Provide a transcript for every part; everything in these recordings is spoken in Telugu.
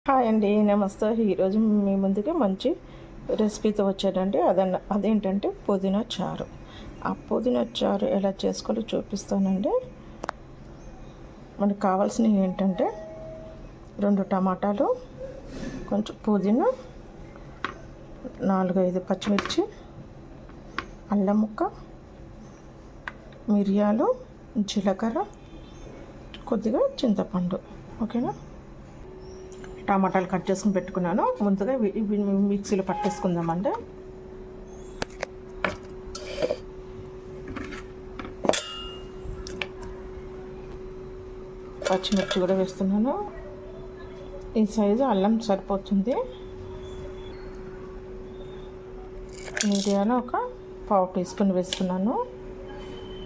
హాయ్ అండి, నమస్తే. ఈరోజు మీ ముందుకి మంచి రెసిపీతో వచ్చాడండి. అదేంటంటే పుదీనా చారు. ఆ పుదీనా చారు ఎలా చేసుకోవాలో చూపిస్తానండి. మనకు కావాల్సినవి ఏంటంటే 2 టమాటాలు, కొంచెం పుదీనా, 4-5 పచ్చిమిర్చి, అల్లం ముక్క, మిరియాలు, జీలకర్ర, కొద్దిగా చింతపండు. ఓకేనా. టమాటాలు కట్ చేసుకుని పెట్టుకున్నాను. ముందుగా ఇవి మిక్సీలో పట్టేసుకుందామండి. పచ్చిమిర్చి కూడా వేస్తున్నాను. ఈ సైజు అల్లం సరిపోతుంది. మిరియాలు ఒక 1/2 టీ స్పూన్ వేస్తున్నాను.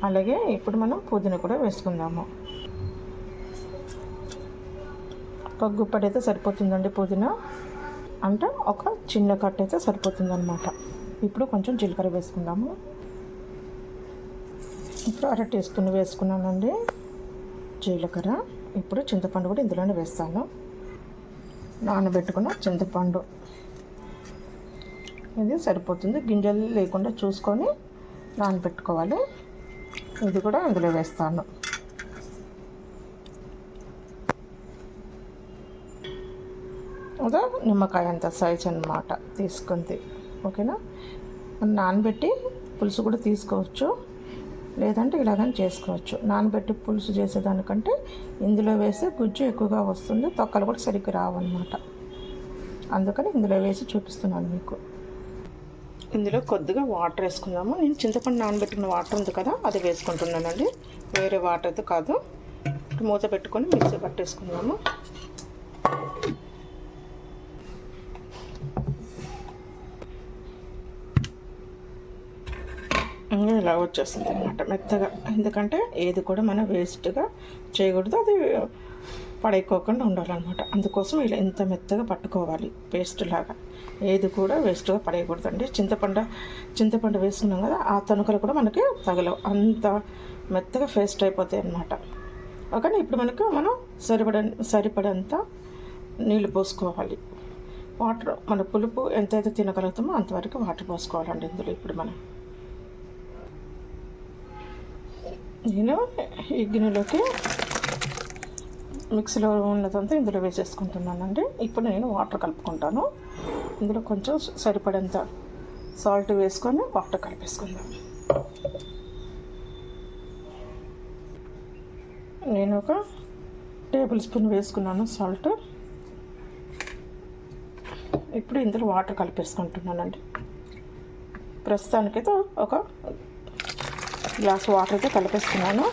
అలాగే ఇప్పుడు మనం పుదీనా కూడా వేసుకుందాము. ఒక గుప్పటి అయితే సరిపోతుందండి. పుదీనా అంటే ఒక చిన్న కట్ట అయితే సరిపోతుంది అనమాట. ఇప్పుడు కొంచెం జీలకర్ర వేసుకుందాము. ఇప్పుడు 1/2 టీ స్పూన్ వేసుకున్నానండి జీలకర్ర. ఇప్పుడు చింతపండు కూడా ఇందులోనే వేస్తాను. నానబెట్టుకున్న చింతపండు ఇది సరిపోతుంది. గింజలు లేకుండా చూసుకొని నానబెట్టుకోవాలి. ఇది కూడా అందులో వేస్తాను. అదే నిమ్మకాయ అంత సైజ్ అన్నమాట తీసుకుంది. ఓకేనా. నానబెట్టి పులుసు కూడా తీసుకోవచ్చు, లేదంటే ఇలాగని చేసుకోవచ్చు. నానబెట్టి పులుసు చేసేదానికంటే ఇందులో వేస్తే గుజ్జు ఎక్కువగా వస్తుంది, తొక్కలు కూడా సరిగ్గా రావన్నమాట. అందుకని ఇందులో వేసి చూపిస్తున్నాను మీకు. ఇందులో కొద్దిగా వాటర్ వేసుకుందాము. నేను చింతపండు నానబెట్టిన వాటర్ ఉంది కదా, అది వేసుకుంటున్నానండి. వేరే వాటర్ అయితే కాదు. మూత పెట్టుకొని మిక్సీ పట్టేసుకుందాము. ఇలా వచ్చేస్తుంది అన్నమాట మెత్తగా. ఎందుకంటే ఏది కూడా మనం వేస్ట్గా చేయకూడదు, అది పడైపోకుండా ఉండాలన్నమాట. అందుకోసం ఇలా ఇంత మెత్తగా పట్టుకోవాలి, పేస్ట్ లాగా. ఏది కూడా వేస్ట్గా పడేయకూడదండి. చింతపండు వేసుకున్నాం కదా, ఆ తణుకలు కూడా మనకి తగలవు, అంత మెత్తగా పేస్ట్ అయిపోతాయి అన్నమాట. ఓకేనా. ఇప్పుడు మనం సరిపడంత నీళ్ళు పోసుకోవాలి. వాటర్ మన పులుపు ఎంతైతే తినగలుగుతామో అంతవరకు వాటర్ పోసుకోవాలండి ఇందులో. ఇప్పుడు నేను ఈ గిన్నెలోకి మిక్సీలో ఉన్నదంతా ఇందులో వేసేసుకుంటున్నానండి. ఇప్పుడు నేను వాటర్ కలుపుకుంటాను. ఇందులో కొంచెం సరిపడేంత సాల్ట్ వేసుకొని వాటర్ కలిపేసుకుందాం. నేను ఒక 1 టేబుల్ స్పూన్ వేసుకున్నాను సాల్ట్. ఇప్పుడు ఇందులో వాటర్ కలిపేసుకుంటున్నానండి. ప్రస్తుతానికైతే ఒక గ్లాస్ వాటర్ అయితే కలిపేసుకున్నాను.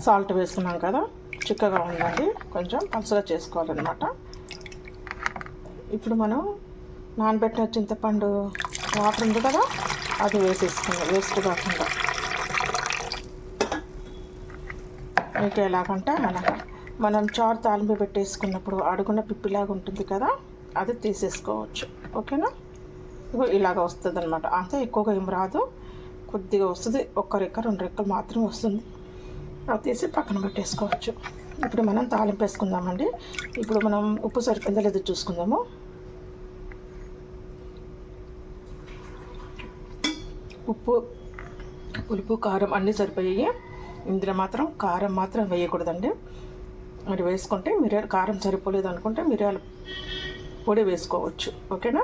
సాల్ట్ వేసుకున్నాం కదా, చిక్కగా ఉందండి. కొంచెం పలుచగా చేసుకోవాలన్నమాట. ఇప్పుడు మనం నానబెట్టిన చింతపండు వాటర్ ఉంది కదా, అది వేసేసుకుందాం వేస్ట్ కాకుండా. మీకు ఎలాగంటే మనం చారు తాలింపు పెట్టేసుకున్నప్పుడు అడుగున పిప్పిలాగా ఉంటుంది కదా, అది తీసేసుకోవచ్చు. ఓకేనా. ఇలాగ వస్తుంది అనమాట. అంతే, ఎక్కువగా ఏం రాదు, కొద్దిగా వస్తుంది. 1 రెక్క 2 రెక్కలు మాత్రమే వస్తుంది. అది తీసి పక్కన పెట్టేసుకోవచ్చు. ఇప్పుడు మనం తాలింపు వేసుకుందామండి. ఇప్పుడు మనం ఉప్పు సరిపోయిందో లేదో చూసుకుందాము. ఉప్పు, పులుపు, కారం అన్నీ సరిపోయాయి. ఇందులో మాత్రం కారం మాత్రం వేయకూడదండి. మరి వేసుకుంటే మిరియాలు కారం సరిపోలేదు అనుకుంటే మిరియాల పొడి వేసుకోవచ్చు. ఓకేనా.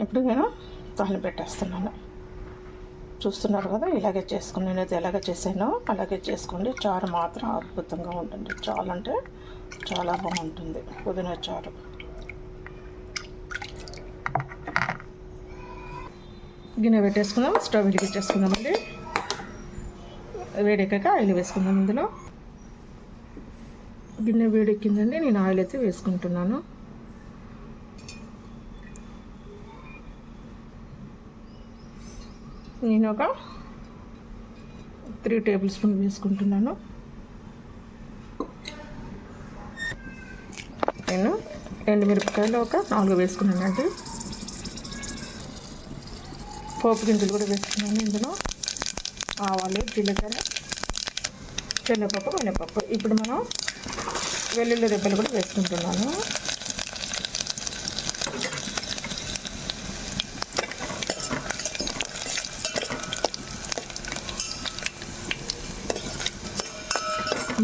ఇప్పుడు నేను తాలింపు పెట్టేస్తున్నాను. చూస్తున్నారు కదా, ఇలాగే చేసుకుని నేనైతే ఎలాగ చేశానో అలాగే చేసుకోండి. చారు మాత్రం అద్భుతంగా ఉంటుంది. చాలా అంటే చాలా బాగుంటుంది పుదీనా చారు. గిన్నె పెట్టేసుకుందాం. స్టవ్ వెలిగించేసుకుందామండి. వేడెక్కాక ఆయిల్ వేసుకుందాం. ఇందులో గిన్నె వేడెక్కిందండి, నేను ఆయిల్ అయితే వేసుకుంటున్నాను. నేను ఒక 3 టేబుల్ స్పూన్ వేసుకుంటున్నాను. నేను ఎండుమిరపకాయలు ఒక 4 వేసుకున్నానండి. పోపు గింజలు కూడా వేసుకున్నాను. ఇందులో ఆవాలు, జీలకర్ర, శనగపప్పు, మినపప్పు. ఇప్పుడు మనం వెల్లుల్లి రెబ్బలు కూడా వేసుకుంటున్నాను.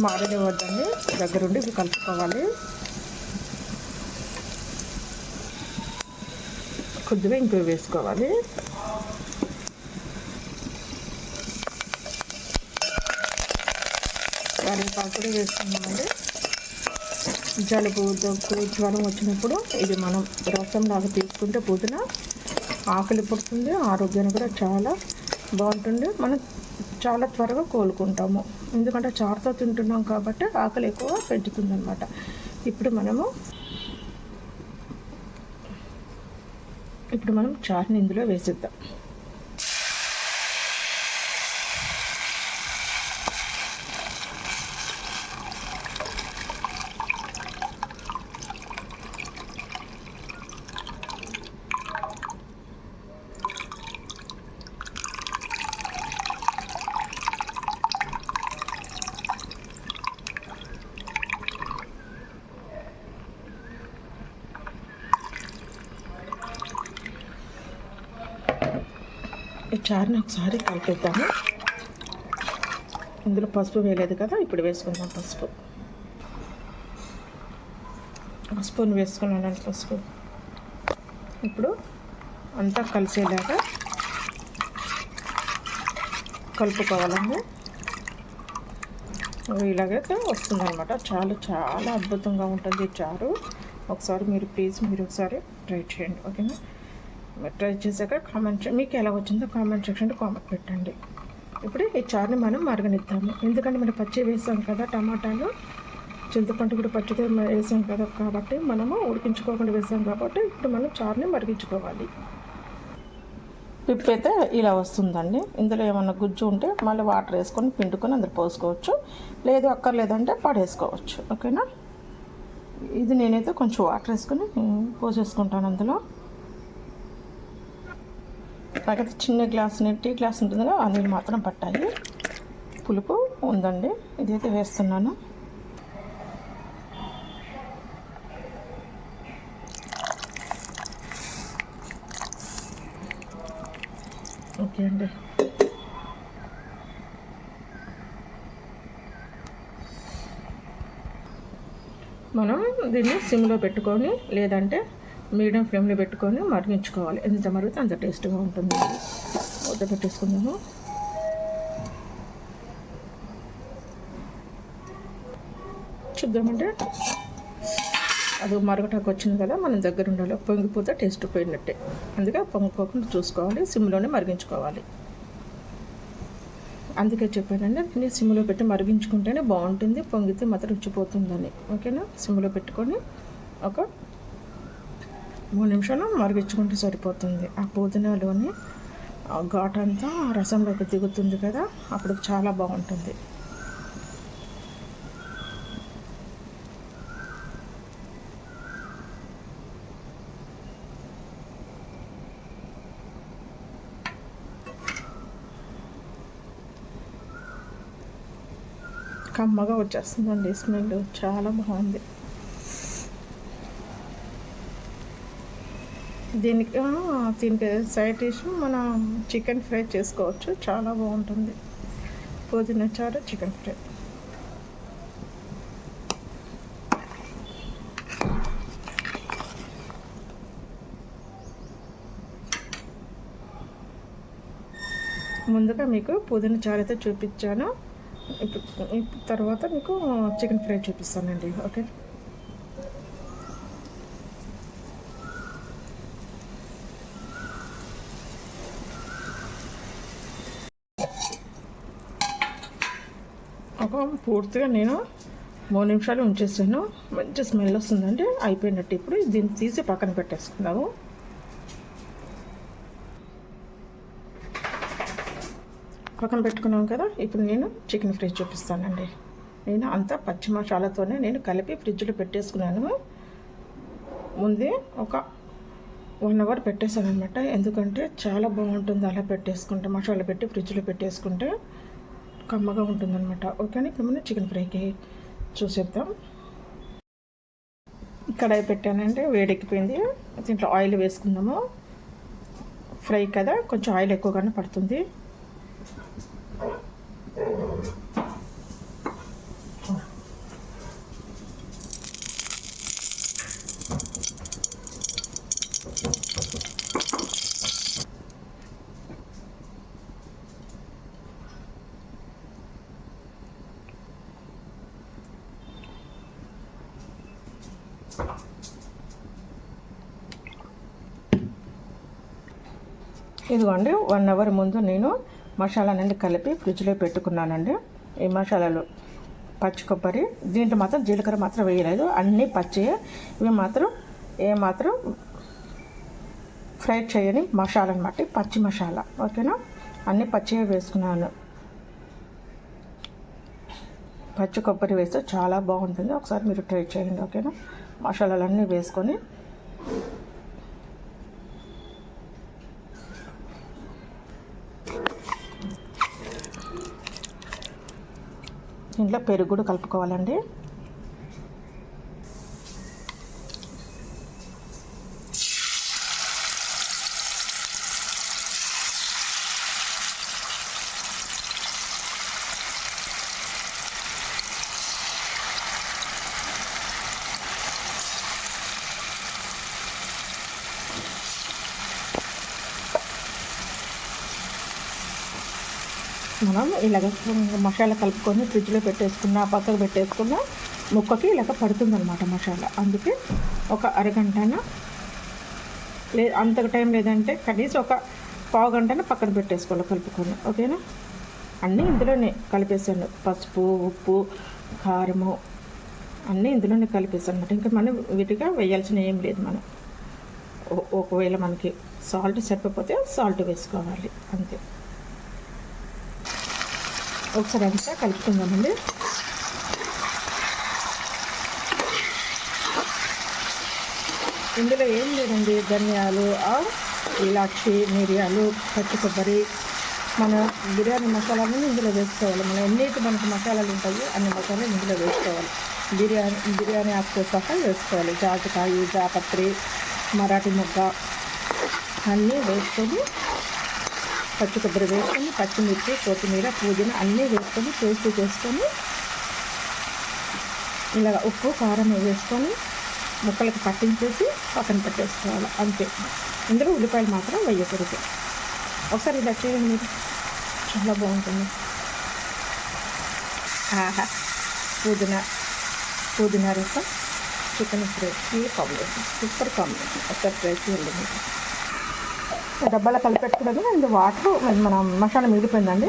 మాడనివ్వద్దండి, దగ్గరుండి ఇవి కలుపుకోవాలి. కొద్దిగా ఇంకో వేసుకోవాలి. కరివేపాకు కూడా వేసుకున్నామండి. జలుబు, దగ్గు, జ్వరం వచ్చినప్పుడు ఇది మనం రసం లాగా తీసుకుంటే పుదీనా ఆకలి పడుతుంది, ఆరోగ్యాన్ని కూడా చాలా బాగుంటుంది. మనం చాలా త్వరగా కోలుకుంటాము, ఎందుకంటే చారుతో తింటున్నాం కాబట్టి ఆకలి ఎక్కువ పెంచుతుంది అన్నమాట. ఇప్పుడు మనం చారుని ఇందులో వేసిద్దాం. ఈ చారుని ఒకసారి కలిపేద్దాము. ఇందులో పసుపు వేయలేదు కదా, ఇప్పుడు వేసుకుందాం పసుపు. ఒక స్పూన్ వేసుకున్నాను పసుపు. ఇప్పుడు అంతా కలిసేలాగా కలుపుకోవాలండి. ఇలాగైతే వస్తుందన్నమాట. చాలా అద్భుతంగా ఉంటుంది ఈ చారు. ఒకసారి మీరు ఒకసారి ట్రై చేయండి, ఓకేనా? ట్రై చేశాక మీకు ఎలా వచ్చిందో కామెంట్ సెక్షన్లో కామెంట్ పెట్టండి. ఇప్పుడు ఈ చారుని మనం మరగనిద్దాము, ఎందుకంటే మనం పచ్చి వేసాం కదా, టమాటాలు, చింతపండు కూడా పచ్చిగా వేసాం కదా, కాబట్టి మనము ఉడికించుకోకుండా వేసాం కాబట్టి ఇప్పుడు మనం చారుని మరిగించుకోవాలి. పిప్పు అయితే ఇలా వస్తుందండి. ఇందులో ఏమన్నా గుజ్జు ఉంటే మళ్ళీ వాటర్ వేసుకొని పిండుకొని అందులో పోసుకోవచ్చు, లేదు అక్కర్లేదంటే పడేసుకోవచ్చు, ఓకేనా? ఇది నేనైతే కొంచెం వాటర్ వేసుకొని పోసేసుకుంటాను అందులో. నాకైతే చిన్న టీ గ్లాస్ ఉంటుంది కదా, ఆ నీళ్ళు మాత్రం పట్టాయి. పులుపు ఉందండి, ఇదైతే వేస్తున్నాను. ఓకే అండి. మనం దీన్ని సిమ్లో పెట్టుకొని లేదంటే మీడియం ఫ్లేమ్లో పెట్టుకొని మరిగించుకోవాలి. ఎంత మరిగితే అంత టేస్ట్గా ఉంటుంది. మూత పెట్టేసుకుందాము. చూద్దామంటే అది మరగటాకు వచ్చింది కదా, మనం దగ్గర ఉండాలి. పొంగిపోతే టేస్ట్ పోయినట్టే, అందుకే పొంగిపోకుండా చూసుకోవాలి, సిమ్లోనే మరిగించుకోవాలి. అందుకే చెప్పానండి, నేను సిమ్లో పెట్టి మరిగించుకుంటేనే బాగుంటుంది, పొంగితే మాత్రం రుచిపోతుందని, ఓకేనా? సిమ్లో పెట్టుకొని ఒక 3 నిమిషాలు మరిగించుకుంటే సరిపోతుంది. ఆ పుదీనాలోని ఘాటు అంతా రసంలోకి దిగుతుంది కదా, అప్పుడు చాలా బాగుంటుంది. కమ్మగా వచ్చేస్తుందండి స్మెల్, చాలా బాగుంది. దీనికి సైడ్ డిష్ మనం చికెన్ ఫ్రై చేసుకోవచ్చు, చాలా బాగుంటుంది. పుదీనా చారు, చికెన్ ఫ్రై. ముందుగా మీకు పుదీనా చారు అయితే చూపించాను, తర్వాత మీకు చికెన్ ఫ్రై చూపిస్తానండి, ఓకే? పూర్తిగా నేను 3 నిమిషాలు ఉంచేసాను. మంచి స్మెల్ వస్తుందండి, అయిపోయినట్టు. ఇప్పుడు దీన్ని తీసి పక్కన పెట్టేసుకుందాము. పక్కన పెట్టుకున్నాం కదా, ఇప్పుడు నేను చికెన్ ఫ్రై చూపిస్తానండి. నేను అంతా పచ్చి మసాలాతోనే నేను కలిపి ఫ్రిడ్జ్లో పెట్టేసుకున్నాను. ముందే ఒక 1 అవర్ పెట్టేసాను అనమాట. ఎందుకంటే చాలా బాగుంటుంది అలా పెట్టేసుకుంటే, మసాలా పెట్టి ఫ్రిడ్జ్లో పెట్టేసుకుంటే కమ్మగా ఉంటుందన్నమాట. ఓకేనా, ఇప్పుడు మనం చికెన్ ఫ్రైకి చూసేద్దాం. కడాయి పెట్టానంటే వేడెక్కిపోయింది. దీంట్లో ఆయిల్ వేసుకుందాము. ఫ్రై కదా, కొంచెం ఆయిల్ ఎక్కువగానే పడుతుంది. ఇదిగోండి, 1 అవర్ ముందు నేను మసాలానండి కలిపి ఫ్రిడ్జ్లో పెట్టుకున్నానండి. ఈ మసాలాలు పచ్చి కొబ్బరి, దీంట్లో మాత్రం జీలకర్ర మాత్రం వేయలేదు, అన్నీ పచ్చియే. ఇవి మాత్రం ఏమాత్రం ఫ్రై చేయని మసాలా అనమాట, పచ్చి మసాలా. ఓకేనా, అన్నీ పచ్చిగా వేసుకున్నాను. పచ్చి కొబ్బరి వేస్తే చాలా బాగుంటుంది, ఒకసారి మీరు ట్రై చేయండి. ఓకేనా, మసాలాలన్నీ వేసుకొని దీంట్లో పెరుగు కూడా కలుపుకోవాలండి. మనం ఇలాగ మసాలా కలుపుకొని ఫ్రిడ్జ్లో పెట్టేసుకున్న, పక్కకు పెట్టేసుకున్న ముక్కకి ఇలాగ పడుతుందన్నమాట మసాలా. అందుకే ఒక అరగంటన అంత టైం లేదంటే కనీసం ఒక పావు గంటన పక్కన పెట్టేసుకోవాలి కలుపుకొని. ఓకేనా, అన్నీ ఇందులోనే కలిపేసాను. పసుపు, ఉప్పు, కారము అన్నీ ఇందులోనే కలిపేసాను అనమాట. ఇంకా మనం విడిగా వేయాల్సిన ఏం లేదు. మనం ఒకవేళ మనకి సాల్ట్ సరిపోతే సాల్ట్ వేసుకోవాలి, అంతే. ఒకసారి అంతా కలుపుకుందామండి. ఇందులో ఏం లేదండి, ధనియాలు, ఇలాచి, మిరియాలు, పచ్చి కొబ్బరి, మన బిర్యానీ మసాలాలను ఇందులో వేసుకోవాలి. మనం ఎన్నిటి మనకు మసాలాలు ఉంటాయో అన్ని మసాలాలు ఇందులో వేసుకోవాలి. బిర్యానీ ఆకుతో సహా వేసుకోవాలి. జాజికాయ, జాపత్రి, మరాఠీ మొగ్గ అన్నీ వేసుకొని, పచ్చి కొబ్బరి వేసుకొని, పచ్చిమిర్చి, కొత్తిమీర, పుదీనా అన్నీ వేసుకొని పేస్ట్ చేసుకొని, ఇలా ఉప్పు, కారం వేసుకొని ముక్కలకు పట్టించేసి పక్కన పెట్టేసుకోవాలి, అంతే. ఇందులో ఉల్లిపాయలు మాత్రం వేయకూడదు. ఒకసారి ఇలా చేయండి, మీరు చాలా బాగుంటుంది. పుదీనా రసం, చికెన్ ఫ్రై, ఈ కాంబినేషన్ సూపర్ కాంబినేషన్. ఒకసారి ట్రై చేయండి. మీకు డబ్బాలో కలిపెట్టుకున్నది ఇందులో వాటర్, మనం మసాలా మిగిలిపోయిందండి,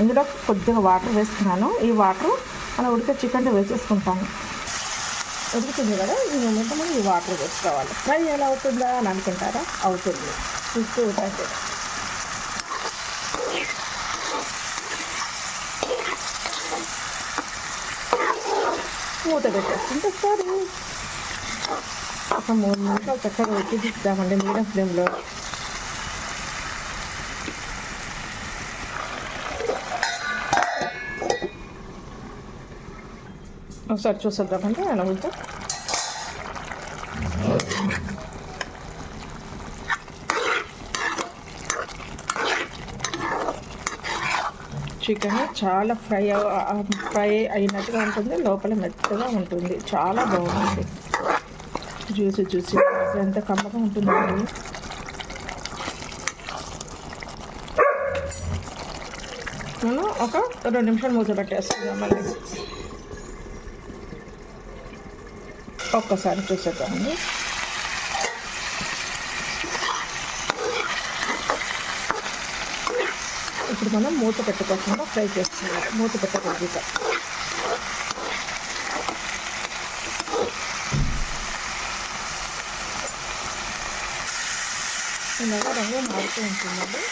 ఇందులో కొద్దిగా వాటర్ వేసుకున్నాను. ఈ వాటర్ మనం ఉడికే చికెన్లో వేసేసుకుంటాను. ఉడుకుతుంది కదా, ఈ మూమెంట్ మనం ఈ వాటర్ వేసుకోవాలి. ఫ్రై ఎలా అవుతుందా అని అనుకుంటారా, అవుతుంది. చూస్తూ ఉంటాయి. మూత పెట్టేసుకుంటే సరే ఒక 3 నిమిషాలు చక్కగా ఉడికిద్దామండి మీడియం ఫ్లేమ్లో. ఒకసారి చూసేద్దామండి అలా ఉంటే. చికెన్ చాలా ఫ్రై అయినట్టుగా ఉంటుంది, లోపల మెత్తగా ఉంటుంది, చాలా బాగుంటుంది. జ్యూసీ ఎంత కమ్మగా ఉంటుందండి. నేను ఒక 2 నిమిషాలు మూత పెట్టేస్తున్నాను. మళ్ళీ ఒక్కసారి చూసేద్దామండి. ఇప్పుడు మనం మూత పెట్టుకోకుండా ఫ్రై చేస్తున్నాం. మూత పెట్టకూడదు. ఇలాగా రంగు మారుతూ ఉంటుందండి.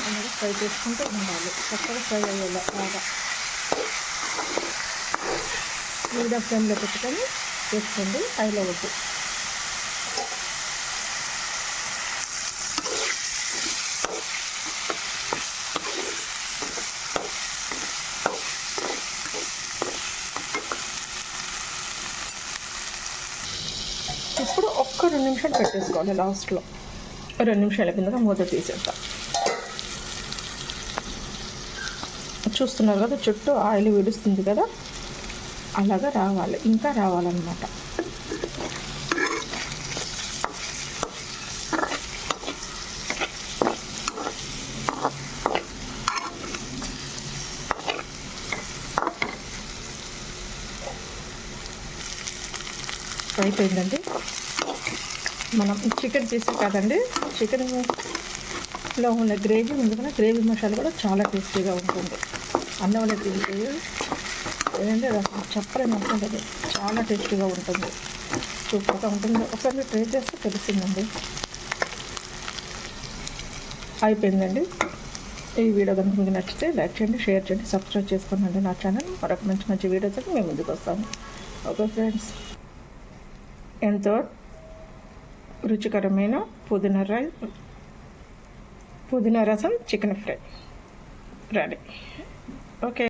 అలాగే ఫ్రై చేసుకుంటూ ఉండాలి, చక్కగా ఫ్రై అయ్యేలా బాగా మీడియం ఫ్లేమ్లో పెట్టుకొని చేసుకోండి, హైలో వద్దు. ఇప్పుడు ఒక్క 2 నిమిషాలు పెట్టేసుకోవాలి. లాస్ట్లో 2 నిమిషాల కిందగా మూత తీసేద్దాం. చూస్తున్నారు కదా, చుట్టూ ఆయిల్ విడుస్తుంది కదా, అలాగా రావాలి, ఇంకా రావాలన్నమాట. అయిపోయిందండి. మనం చికెన్ చేసాం కదండి, చికెన్లో ఉన్న గ్రేవీ ఉంది కదా, గ్రేవీ మసాలా కూడా చాలా టేస్టీగా ఉంటుంది. అన్నంలో తింటే ఏంటంటే అసలు చెప్పలేని ఉంటుంది, చాలా టేస్టీగా ఉంటుంది, సూపర్గా ఉంటుంది. ఒకసారి ట్రై చేస్తే తెలుస్తుందండి. అయిపోయిందండి. ఈ వీడియో కనుక మీకు నచ్చితే లైక్ చేయండి, షేర్ చేయండి, సబ్స్క్రైబ్ చేసుకోండి నా ఛానల్. మరొక మంచి మంచి వీడియోస్ మేము ముందుకు వస్తాము. ఓకే ఫ్రెండ్స్, ఎంతో రుచికరమైన పుదీనా రసం చికెన్ ఫ్రై రెడీ. ఓకే.